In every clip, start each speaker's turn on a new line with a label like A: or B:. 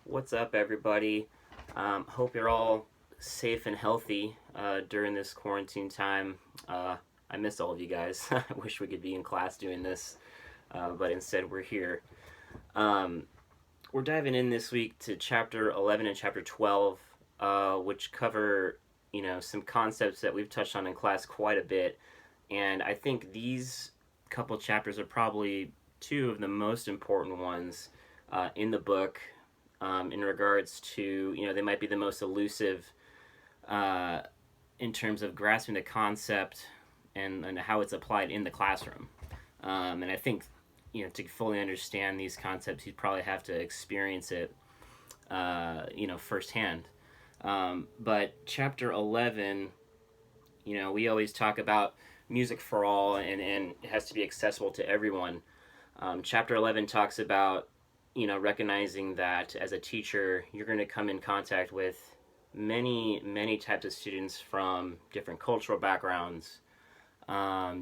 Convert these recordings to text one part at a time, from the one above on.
A: What's up, everybody? Hope you're all safe and healthy during this quarantine time. I miss all of you guys. I wish we could be in class doing this, but instead we're here. Um, we're diving in this week to chapter 11 and chapter 12, which cover some concepts that we've touched on in class quite a bit, and I think these couple chapters are probably two of the most important ones in the book, in regards to, they might be the most elusive uh, in terms of grasping the concept and how it's applied in the classroom. And I think, to fully understand these concepts, you'd probably have to experience it, firsthand. But chapter 11, we always talk about music for all, and it has to be accessible to everyone. Chapter 11 talks about, recognizing that as a teacher, you're going to come in contact with many types of students from different cultural backgrounds,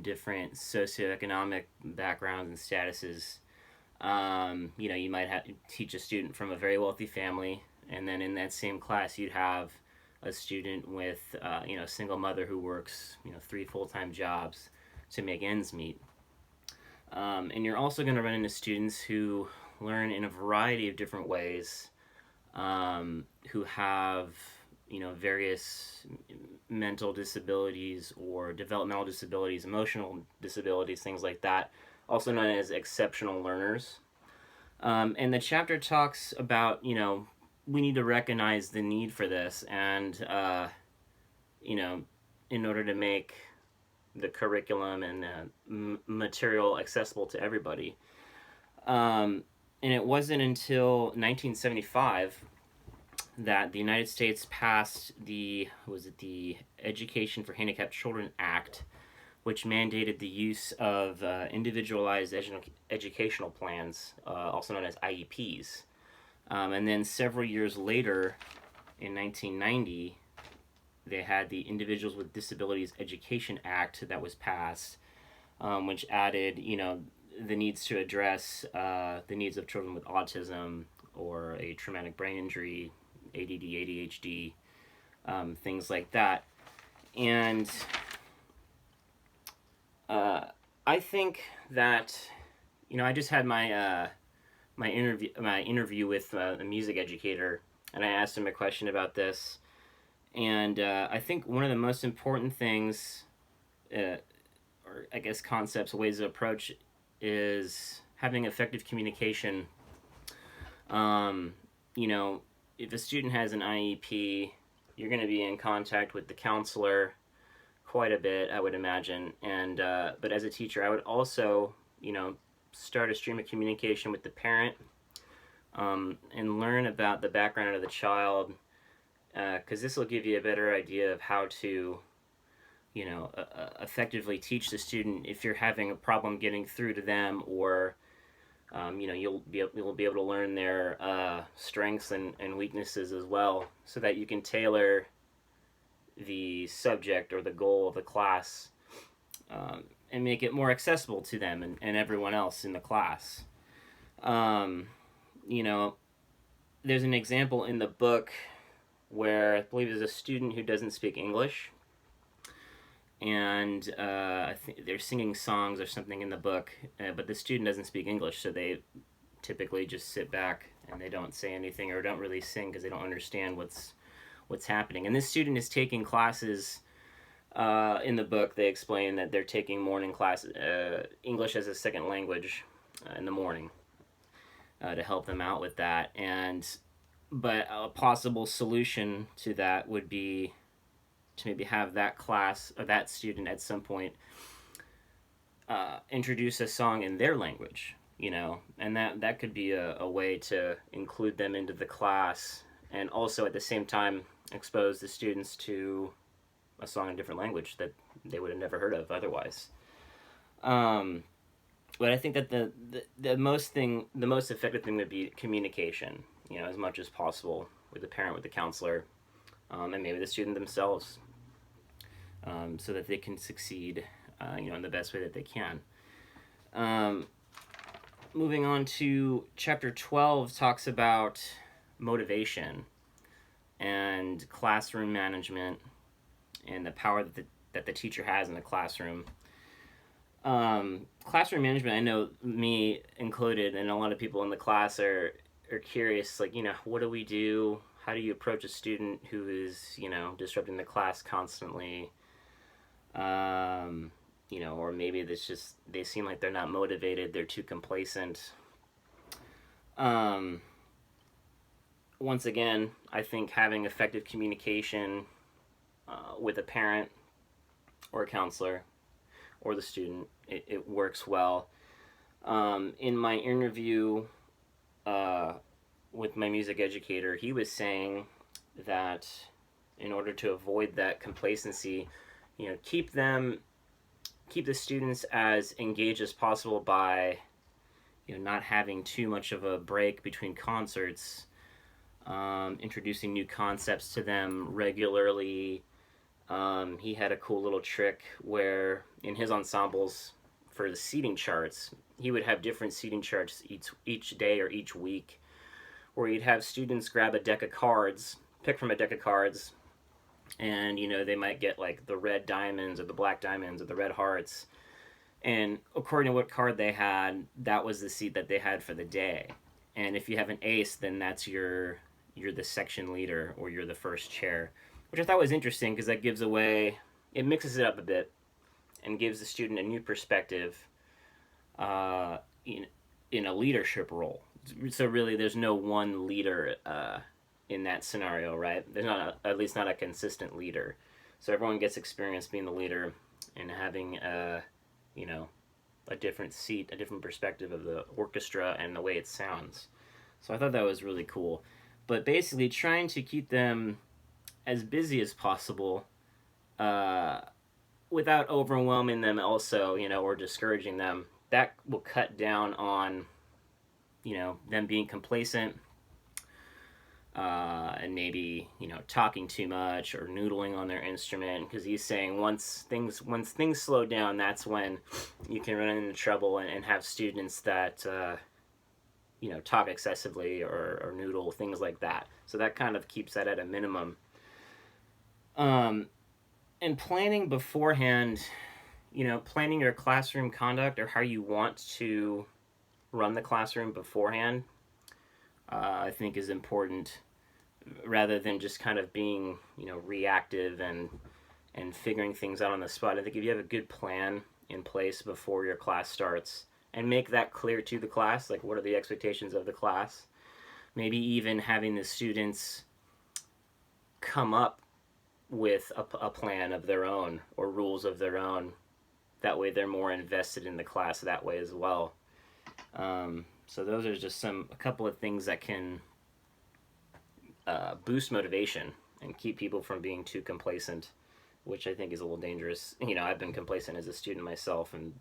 A: different socioeconomic backgrounds and statuses. You might teach a student from a very wealthy family, and then in that same class, you'd have a student with, a single mother who works, three full-time jobs to make ends meet. And you're also going to run into students who learn in a variety of different ways, who have, various mental disabilities or developmental disabilities, emotional disabilities, things like that, also known as exceptional learners. And the chapter talks about, we need to recognize the need for this, and, in order to make the curriculum and material accessible to everybody. And it wasn't until 1975 that the United States passed the Education for Handicapped Children Act, which mandated the use of individualized educational plans, also known as IEPs. And then several years later, in 1990, they had the Individuals with Disabilities Education Act that was passed, which added, the needs to address the needs of children with autism or a traumatic brain injury, ADD, ADHD, things like that. And I think that, I just had my interview with a music educator, and I asked him a question about this. And I think one of the most important things, or I guess concepts, ways of approach, is having effective communication. If a student has an IEP, you're going to be in contact with the counselor quite a bit, I would imagine. And but as a teacher, I would also, start a stream of communication with the parent, and learn about the background of the child, because this will give you a better idea of how to, effectively teach the student if you're having a problem getting through to them, or you'll be able to learn their strengths and weaknesses as well, so that you can tailor the subject or the goal of the class, and make it more accessible to them and everyone else in the class. Um, you know, there's an example in the book where I believe there's a student who doesn't speak English, and I think they're singing songs or something in the book, but the student doesn't speak English, so they typically just sit back and they don't say anything or don't really sing because they don't understand what's happening. And this student is taking classes. In the book, they explain that they're taking morning classes, English as a second language, in the morning, to help them out with that. But a possible solution to that would be to maybe have that class or that student at some point introduce a song in their language, and that could be a way to include them into the class, and also at the same time expose the students to a song in a different language that they would have never heard of otherwise. But I think that the most effective thing would be communication, as much as possible with the parent, with the counselor, and maybe the student themselves, so that they can succeed, in the best way that they can. Moving on to chapter 12 talks about motivation and classroom management and the power that the teacher has in the classroom. Classroom management, I know me included, and a lot of people in the class are curious, like, what do we do? How do you approach a student who is, disrupting the class constantly? Or maybe it's just they seem like they're not motivated, they're too complacent. Um, Once again, I think having effective communication with a parent or a counselor or the student, it works well. In my interview with my music educator, he was saying that in order to avoid that complacency, keep the students as engaged as possible by not having too much of a break between concerts, introducing new concepts to them regularly. He had a cool little trick where in his ensembles for the seating charts, he would have different seating charts each day or each week, where he'd have students grab a deck of cards, pick from a deck of cards, and they might get like the red diamonds or the black diamonds or the red hearts, and according to what card they had, that was the seat that they had for the day. And if you have an ace, then that's you're the section leader or you're the first chair, which I thought was interesting because that it mixes it up a bit and gives the student a new perspective in a leadership role. So really, there's no one leader in that scenario, right? There's at least not a consistent leader. So everyone gets experience being the leader and having a different seat, a different perspective of the orchestra and the way it sounds. So I thought that was really cool. But basically, trying to keep them as busy as possible without overwhelming them also, or discouraging them. That will cut down on, them being complacent and maybe, talking too much or noodling on their instrument. Because he's saying once things slow down, that's when you can run into trouble and have students that, talk excessively or noodle, things like that. So that kind of keeps that at a minimum. And planning beforehand, planning your classroom conduct or how you want to run the classroom beforehand, I think is important, rather than just kind of being, reactive and figuring things out on the spot. I think if you have a good plan in place before your class starts and make that clear to the class, like what are the expectations of the class, maybe even having the students come up with a plan of their own or rules of their own. That way they're more invested in the class that way as well. So those are just a couple of things that can boost motivation and keep people from being too complacent, which I think is a little dangerous. I've been complacent as a student myself, and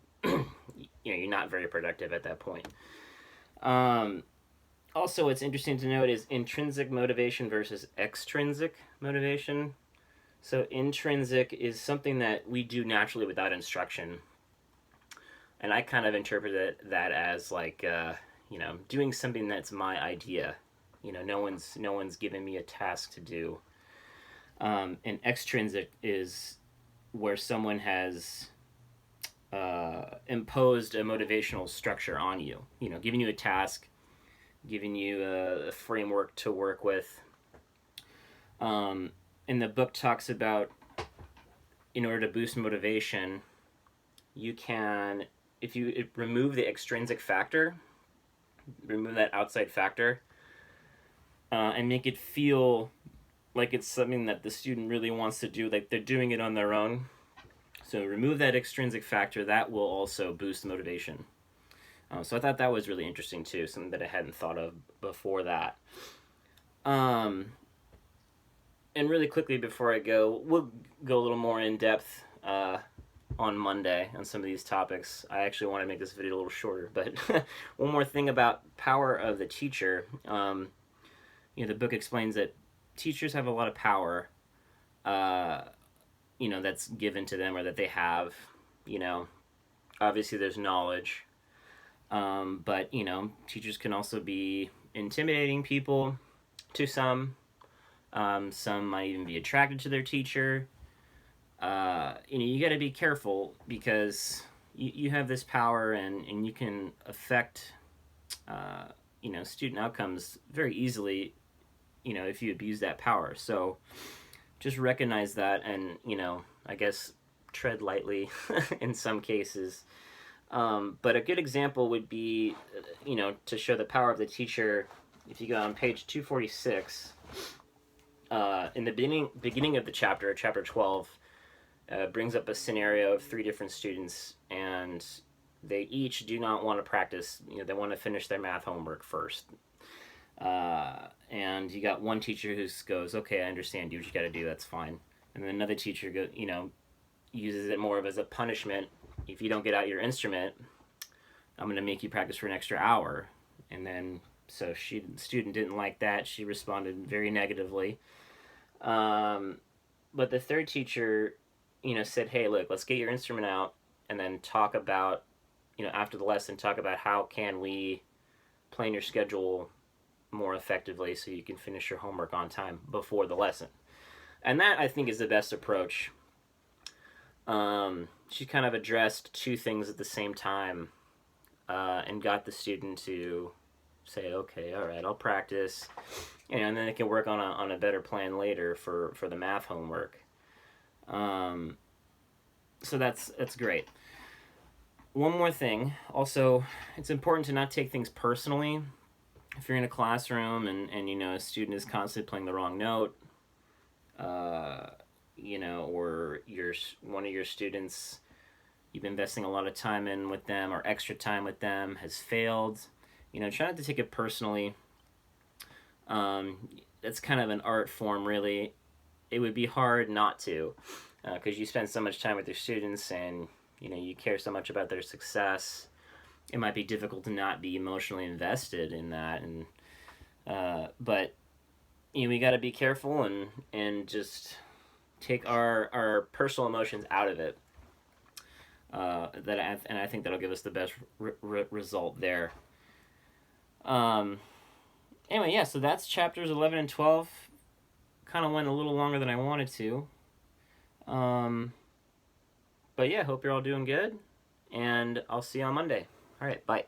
A: you're not very productive at that point. Also, what's interesting to note is intrinsic motivation versus extrinsic motivation. So intrinsic is something that we do naturally without instruction. And I kind of interpret that as like, doing something that's my idea. No one's given me a task to do. And extrinsic is where someone has imposed a motivational structure on you. Giving you a task, giving you a framework to work with. And the book talks about, in order to boost motivation, you can, if you remove the extrinsic factor, remove that outside factor, and make it feel like it's something that the student really wants to do, like they're doing it on their own. So remove that extrinsic factor, that will also boost motivation. So I thought that was really interesting too, something that I hadn't thought of before that. And really quickly before I go, we'll go a little more in depth on Monday on some of these topics. I actually want to make this video a little shorter, but one more thing about power of the teacher. The book explains that teachers have a lot of power, that's given to them or that they have. Obviously there's knowledge, but teachers can also be intimidating people. to some. Some might even be attracted to their teacher. You got to be careful because you have this power, and you can affect student outcomes very easily, if you abuse that power. So just recognize that, and I guess tread lightly in some cases. But a good example would be, to show the power of the teacher. If you go on page 246, in the beginning of the chapter 12, brings up a scenario of 3 different students, and they each do not want to practice. They want to finish their math homework first. And you got one teacher who goes, "Okay, I understand. Do what you got to do. That's fine." And then another teacher uses it more of as a punishment. If you don't get out your instrument, I'm going to make you practice for an extra hour. And then the student didn't like that. She responded very negatively. But the third teacher, said, "Hey, look, let's get your instrument out, and then talk about, after the lesson, talk about how can we plan your schedule more effectively so you can finish your homework on time before the lesson." And that, I think, is the best approach. She kind of addressed 2 things at the same time, and got the student to say, "Okay, all right, I'll practice," and then they can work on a better plan later for the math homework. So that's great. One more thing. Also, it's important to not take things personally. If you're in a classroom and a student is constantly playing the wrong note, or one of your students you've been investing a lot of time in with them, or extra time with them, has failed, try not to take it personally. That's kind of an art form, really. It would be hard not to, because you spend so much time with your students, and you care so much about their success. It might be difficult to not be emotionally invested in that, and but we got to be careful and just take our personal emotions out of it. And I think that'll give us the best result there. Anyway, yeah, so that's chapters 11 and 12. Kind of went a little longer than I wanted to. But yeah, hope you're all doing good, and I'll see you on Monday. All right, bye.